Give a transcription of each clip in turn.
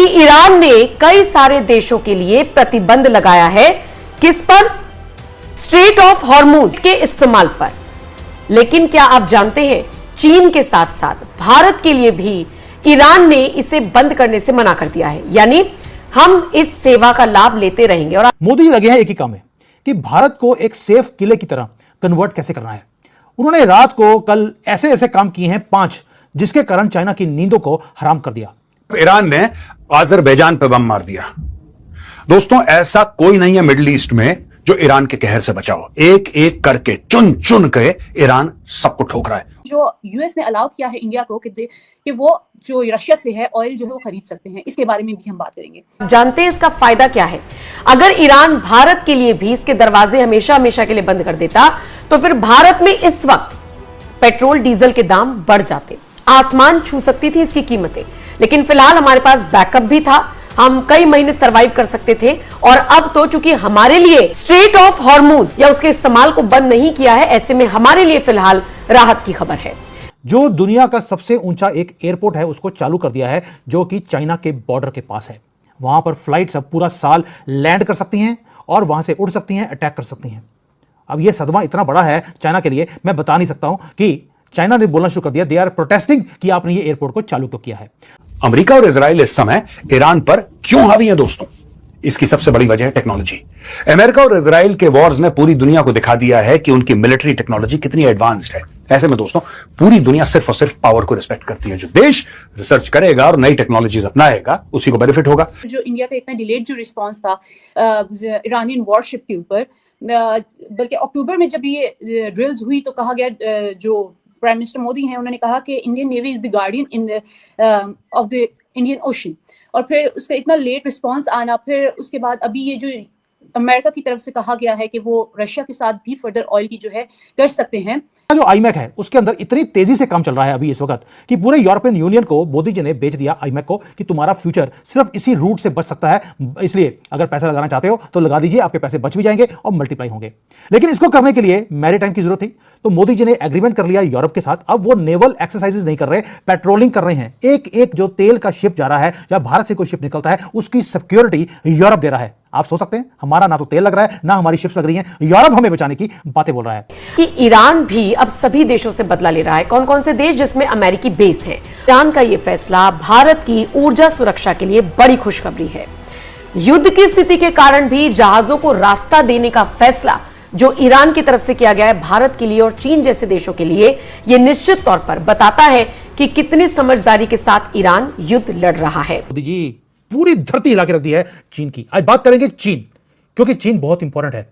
कि ईरान ने कई सारे देशों के लिए प्रतिबंध लगाया है। किस पर? स्ट्रेट ऑफ हॉर्मुज के इस्तेमाल पर। लेकिन क्या आप जानते हैं, चीन के साथ साथ भारत के लिए भी ईरान ने इसे बंद करने से मना कर दिया है, यानी हम इस सेवा का लाभ लेते रहेंगे। और मोदी लगे हैं एक ही काम में कि भारत को एक सेफ किले की तरह कन्वर्ट कैसे करना है। उन्होंने रात को कल ऐसे ऐसे काम किए हैं 5, जिसके कारण चाइना की नींदों को हराम कर दिया। ईरान ने आजरबैजान पर बम मार दिया। दोस्तों, ऐसा कोई नहीं है मिडिल ईस्ट में जो ईरान के कहर से बचा हो। एक एक करके चुन चुन के ईरान सबको ठोक रहा है। जो यूएस ने अलाउ किया है इंडिया को कि वो जो रशिया से है ऑयल जो है वो खरीद सकते हैं, इसके बारे में भी हम बात करेंगे। जानते हैं इसका फायदा क्या है? अगर ईरान भारत के लिए भी इसके दरवाजे हमेशा हमेशा के लिए बंद कर देता तो फिर भारत में इस वक्त पेट्रोल डीजल के दाम बढ़ जाते, आसमान छू सकती थी इसकी कीमतें। लेकिन फिलहाल हमारे पास बैकअप भी था, हम कई महीने सरवाइव कर सकते थे। और अब तो चूंकि हमारे लिए स्ट्रेट ऑफ हॉर्मुज या उसके इस्तेमाल को बंद नहीं किया है, ऐसे में हमारे लिए फिलहाल राहत की खबर है। जो दुनिया का सबसे ऊंचा एक एयरपोर्ट है उसको चालू कर दिया है, जो कि चाइना के बॉर्डर के पास है। वहां पर फ्लाइट्स अब पूरा साल लैंड कर सकती हैं और वहां से उड़ सकती हैं, अटैक कर सकती हैं। अब यह सदमा इतना बड़ा है चाइना के लिए, मैं बता नहीं सकता हूं कि चाइना ने बोलना शुरू कर दिया, दे आर प्रोटेस्टिंग कि आपने ये एयरपोर्ट को चालू क्यों किया है। अमेरिका और इजराइल इस समय ईरान पर क्यों हावी है दोस्तों? इसकी सबसे बड़ी वजह है टेक्नोलॉजी। अमेरिका और इजराइल के वॉर्स ने पूरी दुनिया को दिखा दिया है कि उनकी मिलिट्री टेक्नोलॉजी कितनी एडवांस्ड है। ऐसे में दोस्तों, पूरी दुनिया सिर्फ और सिर्फ पावर को रिस्पेक्ट करती है। जो देश रिसर्च करेगा और नई टेक्नोलॉजीज अपनाएगा, उसी को बेनिफिट होगा। जो इंडिया का इतना डिलेड जो रिस्पांस था ईरानियन वॉरशिप के ऊपर, बल्कि अक्टूबर में जब ये ड्रिल्स हुई तो कहा गया, जो प्राइम मिनिस्टर मोदी हैं उन्होंने कहा कि Indian navy is the guardian in of the Indian ocean. और फिर उसका इतना लेट रिस्पांस आना, फिर उसके बाद अभी ये जो अमेरिका की तरफ से कहा गया है कि वो रशिया के साथ भी फर्दर ऑयल की जो है कर सकते हैं। जो आईमैक है उसके अंदर इतनी तेजी से काम चल रहा है अभी इस वक्त कि पूरे यूरोपियन यूनियन को मोदी जी ने बेच दिया आईमैक को कि तुम्हारा फ्यूचर सिर्फ इसी रूट से बच सकता है, इसलिए अगर पैसा लगाना चाहते हो तो लगा दीजिए, आपके पैसे बच भी जाएंगे और मल्टीप्लाई होंगे। लेकिन इसको करने के लिए मैरीटाइम की जरूरत थी, तो मोदी जी ने एग्रीमेंट कर लिया यूरोप के साथ। अब वो नेवल एक्सरसाइजेज नहीं कर रहे, पेट्रोलिंग कर रहे हैं। एक एक जो तेल का शिप जा रहा है या भारत से कोई शिप निकलता है, उसकी सिक्योरिटी यूरोप दे रहा है। आप सोच सकते हैं, हमारा ना तो तेल लग रहा है ना हमारी शिप्स लग रही हैं, यूरोप हमें बचाने की बातें बोल रहा है। कि ईरान भी अब सभी देशों से बदला ले रहा है। कौन कौन से देश जिसमें अमेरिकी बेस है। ईरान का यह फैसला भारत की ऊर्जा सुरक्षा के लिए बड़ी खुशखबरी है। युद्ध की स्थिति के कारण भी जहाजों को रास्ता देने का फैसला जो ईरान की तरफ से किया गया है, भारत के लिए और चीन जैसे देशों के लिए यह निश्चित तौर पर बताता है कि कितनी समझदारी के साथ ईरान युद्ध लड़ रहा है। मोदी जी पूरी धरती हिला के रख दी है चीन की। आज बात करेंगे चीन, क्योंकि चीन बहुत इंपॉर्टेंट है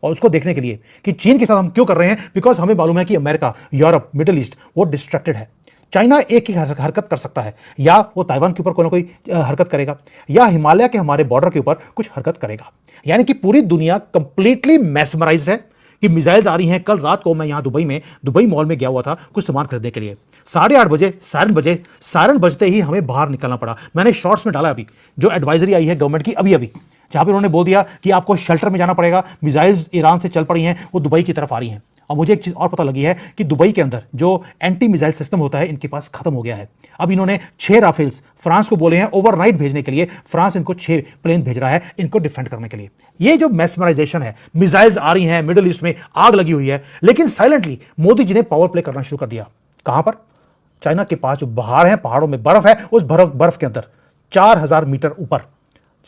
और उसको देखने के लिए कि चीन के साथ हम क्यों कर रहे हैं, बिकॉज हमें मालूम है कि अमेरिका, यूरोप, मिडिल ईस्ट वो डिस्ट्रैक्टेड है। चाइना एक ही हरकत कर सकता है, या वो ताइवान के ऊपर कोई ना कोई हरकत करेगा, या हिमालय के हमारे बॉर्डर के ऊपर कुछ हरकत करेगा। यानी कि पूरी दुनिया कंप्लीटली मैस्मराइज्ड है कि मिसाइल्स आ रही हैं। कल रात को मैं यहाँ दुबई मॉल में गया हुआ था कुछ सामान खरीदने के लिए। 8:30 बजे सायरन बजते ही हमें बाहर निकलना पड़ा। मैंने शॉर्ट्स में डाला अभी जो एडवाइजरी आई है गवर्नमेंट की अभी जहाँ पे उन्होंने बोल दिया कि आपको शेल्टर में जाना पड़ेगा। मिसाइल्स ईरान से चल पड़ी हैं, वो दुबई की तरफ आ रही हैं। और मुझे एक चीज़ और पता लगी है कि दुबई के अंदर जो एंटी मिसाइल सिस्टम होता है इनके पास खत्म हो गया है। अब इन्होंने 6 राफेल्स फ्रांस को बोले हैं ओवरनाइट भेजने के लिए। फ्रांस इनको 6 प्लेन भेज रहा है इनको डिफेंड करने के लिए। ये जो मैस्मराइजेशन है, मिसाइल्स आ रही हैं, मिडिल ईस्ट में आग लगी हुई है, लेकिन साइलेंटली मोदी जी ने पावर प्ले करना शुरू कर दिया। कहां पर? चाइना के पास जो पहाड़ है, पहाड़ों में बर्फ है, उस बर्फ के अंदर 4000 मीटर ऊपर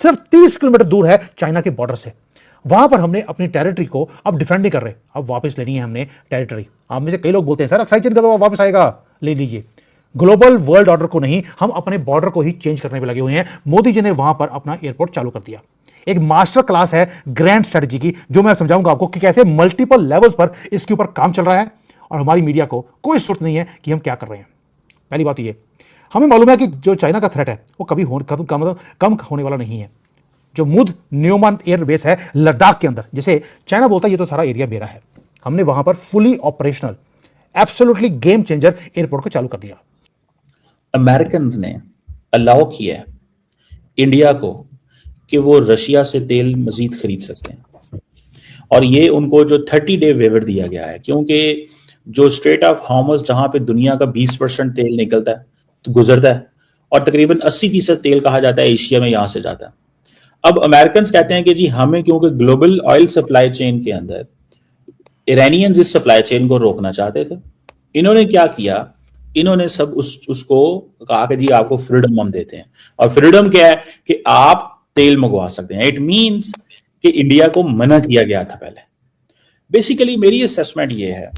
सिर्फ 30 किलोमीटर दूर है चाइना के बॉर्डर से। वहां पर हमने अपनी टेरिटरी को अब डिफेंड नहीं कर रहे, अब वापस लेनी है हमने टेरिटरी। आप में से कई लोग बोलते हैं सर अक्साई चीन का तो वापस आएगा, ले लीजिए। ग्लोबल वर्ल्ड ऑर्डर को नहीं, हम अपने बॉर्डर को ही चेंज करने में लगे हुए हैं। मोदी जी ने वहां पर अपना एयरपोर्ट चालू कर दिया। एक मास्टर क्लास है ग्रैंड स्ट्रेटजी की, जो मैं समझाऊंगा आपको कि कैसे मल्टीपल लेवल्स पर इसके ऊपर काम चल रहा है और हमारी मीडिया को कोई जरूरत नहीं है कि हम क्या कर रहे हैं। पहली बात ये, हमें मालूम है कि जो चाइना का थ्रेट है वो कभी कम होने वाला नहीं है। जो मुद न्योमान एयर बेस है लद्दाख के अंदर, जिसे चाइना बोलता है ये तो सारा एरिया मेरा है, हमने वहां पर fully operational absolutely game changer airport को चालू कर दिया। अमेरिकन्स ने अलाउ किया इंडिया को कि वो रशिया से तेल मजीद खरीद सकते हैं, और ये उनको जो 30 डे वेवर दिया गया है, क्योंकि जो स्ट्रेट ऑफ हॉर्मुज जहां पे दुनिया का 20% तेल निकलता है तो गुजरता है, और तकरीबन 80% तेल कहा जाता है एशिया में यहां से जाता है। अब अमेरिकन कहते हैं कि जी हमें, क्योंकि ग्लोबल ऑयल सप्लाई चेन के अंदर ईरानियंस इस सप्लाई चेन को रोकना चाहते थे, इन्होंने क्या किया, इन्होंने सब उसको कहा कि जी आपको फ्रीडम हम देते हैं। और फ्रीडम क्या है कि आप तेल मंगवा सकते हैं। इट मींस कि इंडिया को मना किया गया था पहले। बेसिकली मेरी असेसमेंट ये है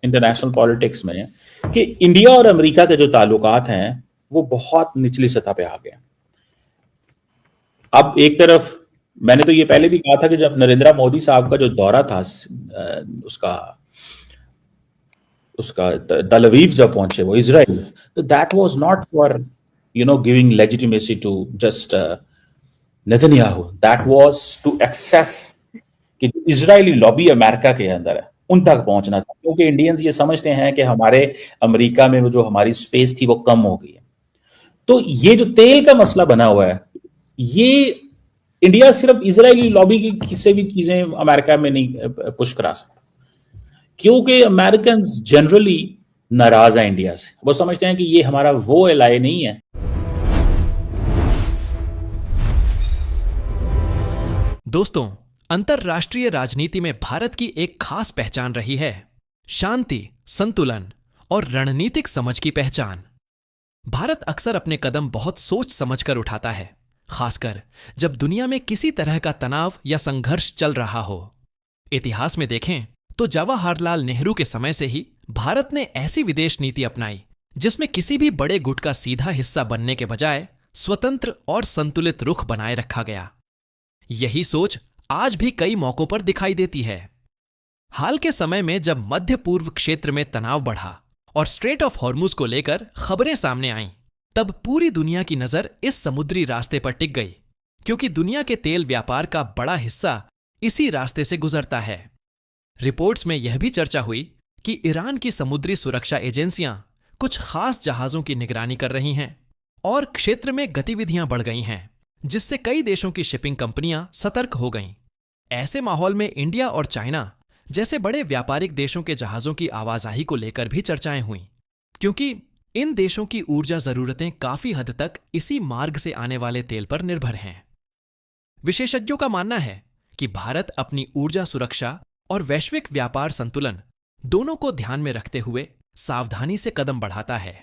इंटरनेशनल पॉलिटिक्स में कि इंडिया और अमेरिका के जो ताल्लुकात हैं वो बहुत निचली सतह पे आ गए। अब एक तरफ मैंने तो ये पहले भी कहा था कि जब नरेंद्र मोदी साहब का जो दौरा था उसका तल अवीव जब पहुंचे वो इजराइल, तो that was not for giving legitimacy to just Netanyahu, that was to access कि इजरायली लॉबी अमेरिका के अंदर है उन तक पहुंचना था, क्योंकि इंडियंस ये समझते हैं कि हमारे अमेरिका में वो जो हमारी स्पेस थी वो कम हो गई है। तो ये जो तेल का मसला बना हुआ है, ये इंडिया सिर्फ इजरायली लॉबी की किसी भी चीजें अमेरिका में नहीं पुश करा सकता, क्योंकि अमेरिकन जनरली नाराज है इंडिया से। वो समझते हैं कि ये हमारा वो एलाय नहीं है। दोस्तों, अंतरराष्ट्रीय राजनीति में भारत की एक खास पहचान रही है, शांति, संतुलन और रणनीतिक समझ की पहचान। भारत अक्सर अपने कदम बहुत सोच समझकर उठाता है, खासकर जब दुनिया में किसी तरह का तनाव या संघर्ष चल रहा हो। इतिहास में देखें तो जवाहरलाल नेहरू के समय से ही भारत ने ऐसी विदेश नीति अपनाई जिसमें किसी भी बड़े गुट का सीधा हिस्सा बनने के बजाय स्वतंत्र और संतुलित रुख बनाए रखा गया। यही सोच आज भी कई मौकों पर दिखाई देती है। हाल के समय में जब मध्य पूर्व क्षेत्र में तनाव बढ़ा और स्ट्रेट ऑफ हॉर्मुज को लेकर खबरें सामने आईं, तब पूरी दुनिया की नजर इस समुद्री रास्ते पर टिक गई, क्योंकि दुनिया के तेल व्यापार का बड़ा हिस्सा इसी रास्ते से गुजरता है। रिपोर्ट्स में यह भी चर्चा हुई कि ईरान की समुद्री सुरक्षा एजेंसियां कुछ खास जहाजों की निगरानी कर रही हैं और क्षेत्र में गतिविधियां बढ़ गई हैं, जिससे कई देशों की शिपिंग कंपनियां सतर्क हो गईं। ऐसे माहौल में इंडिया और चाइना जैसे बड़े व्यापारिक देशों के जहाजों की आवाजाही को लेकर भी चर्चाएं हुईं, क्योंकि इन देशों की ऊर्जा जरूरतें काफी हद तक इसी मार्ग से आने वाले तेल पर निर्भर हैं। विशेषज्ञों का मानना है कि भारत अपनी ऊर्जा सुरक्षा और वैश्विक व्यापार संतुलन दोनों को ध्यान में रखते हुए सावधानी से कदम बढ़ाता है,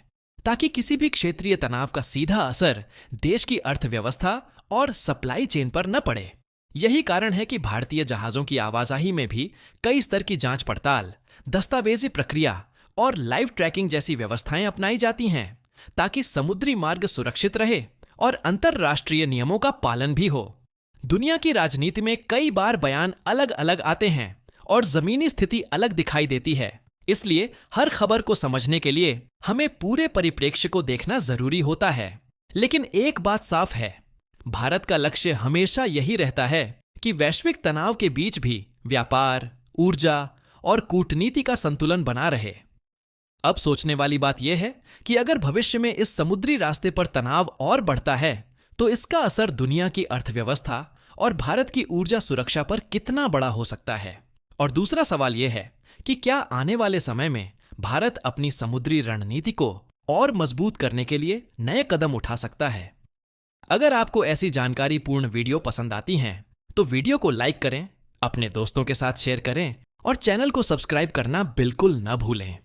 ताकि किसी भी क्षेत्रीय तनाव का सीधा असर देश की अर्थव्यवस्था और सप्लाई चेन पर न पड़े। यही कारण है कि भारतीय जहाजों की आवाजाही में भी कई स्तर की जांच पड़ताल, दस्तावेजी प्रक्रिया और लाइव ट्रैकिंग जैसी व्यवस्थाएं अपनाई जाती हैं, ताकि समुद्री मार्ग सुरक्षित रहे और अंतरराष्ट्रीय नियमों का पालन भी हो। दुनिया की राजनीति में कई बार बयान अलग अलग आते हैं और जमीनी स्थिति अलग दिखाई देती है, इसलिए हर खबर को समझने के लिए हमें पूरे परिप्रेक्ष्य को देखना जरूरी होता है। लेकिन एक बात साफ है, भारत का लक्ष्य हमेशा यही रहता है कि वैश्विक तनाव के बीच भी व्यापार, ऊर्जा और कूटनीति का संतुलन बना रहे। अब सोचने वाली बात यह है कि अगर भविष्य में इस समुद्री रास्ते पर तनाव और बढ़ता है तो इसका असर दुनिया की अर्थव्यवस्था और भारत की ऊर्जा सुरक्षा पर कितना बड़ा हो सकता है। और दूसरा सवाल यह है कि क्या आने वाले समय में भारत अपनी समुद्री रणनीति को और मजबूत करने के लिए नए कदम उठा सकता है। अगर आपको ऐसी जानकारी पूर्ण वीडियो पसंद आती हैं तो वीडियो को लाइक करें, अपने दोस्तों के साथ शेयर करें और चैनल को सब्सक्राइब करना बिल्कुल न भूलें।